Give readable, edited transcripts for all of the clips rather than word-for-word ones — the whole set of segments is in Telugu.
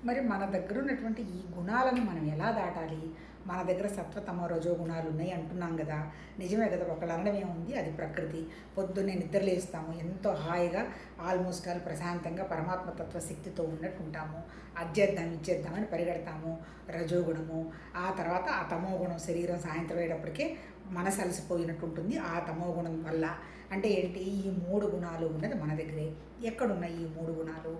మరి మన దగ్గర ఉన్నటువంటి ఈ గుణాలను మనం ఎలా దాటాలి? మన దగ్గర సత్వతమో రజో గుణాలు ఉన్నాయి అంటున్నాం కదా! నిజమే కదా! ఒకళ్ళు అనడం ఏముంది, అది ప్రకృతి. పొద్దున్నే నిద్రలేస్తాము, ఎంతో హాయిగా ఆల్మోస్ట్ ఆల్ ప్రశాంతంగా పరమాత్మ తత్వ శక్తితో ఉన్నట్టు ఉంటాము. అజ్జేద్దాం ఇచ్చేద్దామని పరిగెడతాము. రజోగుణము, ఆ తర్వాత ఆ తమో గుణం శరీరం సాయంత్రం అయ్యేటప్పటికే మనసు అలసిపోయినట్టు ఉంటుంది ఆ తమో గుణం వల్ల. అంటే ఏంటి, ఈ 3 గుణాలు ఉన్నది మన దగ్గరే. ఎక్కడున్నాయి ఈ 3 గుణాలు?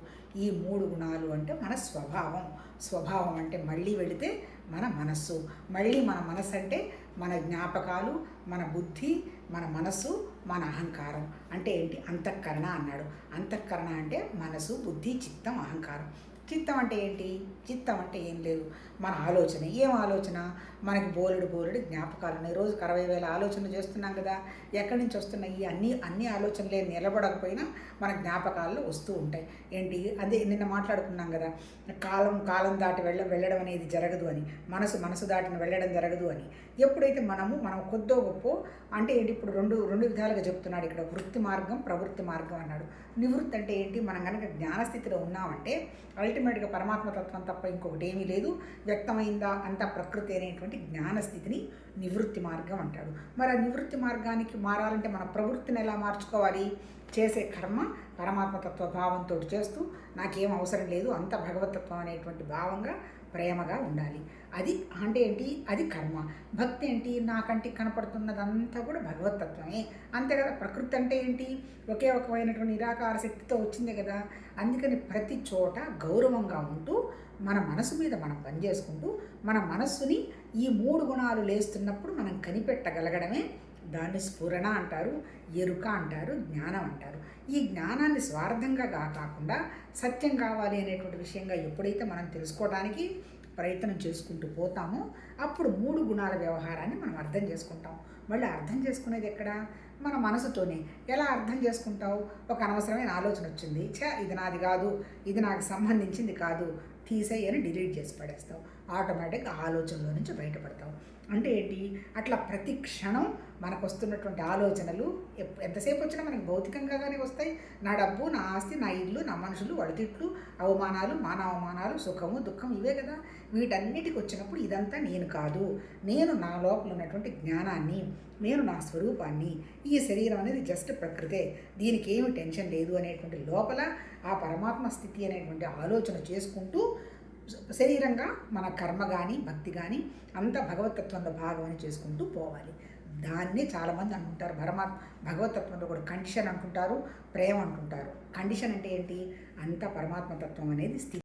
ఈ 3 గుణాలు అంటే మన స్వభావం. స్వభావం అంటే మళ్ళీ వెళితే మన మనస్సు. మళ్ళీ మన మనస్సు అంటే మన జ్ఞాపకాలు, మన బుద్ధి, మన మనస్సు, మన అహంకారం. అంటే ఏంటి, అంతఃకరణ అన్నాడు. అంతఃకరణ అంటే మనసు, బుద్ధి, చిత్తం, అహంకారం. చిత్తం అంటే ఏంటి? చిత్తం అంటే ఏం లేదు, మన ఆలోచన. ఏం ఆలోచన? మనకి బోలెడు జ్ఞాపకాలు ఉన్నాయి. రోజుకు 60,000 ఆలోచనలు చేస్తున్నాం కదా! ఎక్కడి నుంచి వస్తున్నాయి? అన్ని ఆలోచనలే నిలబడకపోయినా మన జ్ఞాపకాల్లో వస్తూ ఉంటాయి. ఏంటి అదే నిన్న మాట్లాడుకున్నాం కదా, కాలం దాటి వెళ్ళడం అనేది జరగదు అని, మనసు దాటిని వెళ్ళడం జరగదు అని. ఎప్పుడైతే మనం కొద్దో గొప్ప అంటే ఏంటి, ఇప్పుడు రెండు విధాలుగా చెప్తున్నాడు ఇక్కడ. వృత్తి మార్గం, ప్రవృత్తి మార్గం అన్నాడు. నివృత్తి అంటే ఏంటి, మనం కనుక జ్ఞానస్థితిలో ఉన్నామంటే అల్టిమేట్గా పరమాత్మతత్వం తప్ప ఇంకొకటి ఏమీ లేదు, వ్యక్తమైందా అంతా ప్రకృతి అనేటువంటి జ్ఞానస్థితిని నివృత్తి మార్గం అంటాడు. మరి ఆ నివృత్తి మార్గానికి మారాలంటే మన ప్రవృత్తిని ఎలా మార్చుకోవాలి? చేసే కర్మ పరమాత్మతత్వ భావంతో చేస్తూ, నాకేం అవసరం లేదు, అంత భగవతత్వం అనేటువంటి భావంగా ప్రేమగా ఉండాలి. అది అంటే ఏంటి, అది కర్మ. భక్తి ఏంటి, నాకంటికి కనపడుతున్నదంతా కూడా భగవతత్వమే, అంతే కదా. ప్రకృతి అంటే ఏంటి, ఒకే ఒకమైనటువంటి నిరాకార శక్తితో వచ్చిందే కదా. అందుకని ప్రతి చోట గౌరవంగా ఉంటూ మన మనసు మీద మనం పనిచేసుకుంటూ మన మనస్సుని ఈ 3 గుణాలు లేస్తున్నప్పుడు మనం కనిపెట్టగలగడమే దాన్ని స్ఫురణ అంటారు, ఎరుక అంటారు, జ్ఞానం అంటారు. ఈ జ్ఞానాన్ని స్వార్థంగా కాకుండా సత్యం కావాలి అనేటువంటి విషయంగా ఎప్పుడైతే మనం తెలుసుకోవడానికి ప్రయత్నం చేసుకుంటూ పోతామో అప్పుడు 3 గుణాల వ్యవహారాన్ని మనం అర్థం చేసుకుంటాం. మళ్ళీ అర్థం చేసుకునేది ఎక్కడ? మన మనసుతోనే. ఎలా అర్థం చేసుకుంటావు? ఒక అనవసరమైన ఆలోచన వచ్చింది, ఇది నాది కాదు, ఇది నాకు సంబంధించింది కాదు, తీసేయి అని డిలీట్ చేసి పడేస్తావు. ఆటోమేటిక్గా ఆలోచనలో నుంచి బయటపడతావు. అంటే ఏంటి, అట్లా ప్రతి క్షణం మనకు వస్తున్నటువంటి ఆలోచనలు ఎంతసేపు వచ్చినా మనకు భౌతికంగానే వస్తాయి. నా డబ్బు, నా ఆస్తి, నా ఇల్లు, నా మనుషులు, వడతిట్లు, అవమానాలు, మానవమానాలు, సుఖము, దుఃఖం, ఇవే కదా. వీటన్నిటికి వచ్చినప్పుడు ఇదంతా నేను కాదు, నేను నా లోపల ఉన్నటువంటి జ్ఞానాన్ని, నేను నా స్వరూపాన్ని, ఈ శరీరం అనేది జస్ట్ ప్రకృతే, దీనికి ఏమి టెన్షన్ లేదు అనేటువంటి లోపల ఆ పరమాత్మ స్థితి అనేటువంటి ఆలోచన చేసుకుంటూ శరీరంగా మన కర్మ కానీ భక్తి కానీ అంతా భగవతత్వంలో భాగం అని చేసుకుంటూ పోవాలి. దాన్నే చాలామంది అనుకుంటారు భగవతత్వంలో కూడా కండిషన్ అంటుంటారు, ప్రేమ అంటుంటారు. కండిషన్ అంటే ఏంటి, అంతా పరమాత్మతత్వం అనేది స్థితి.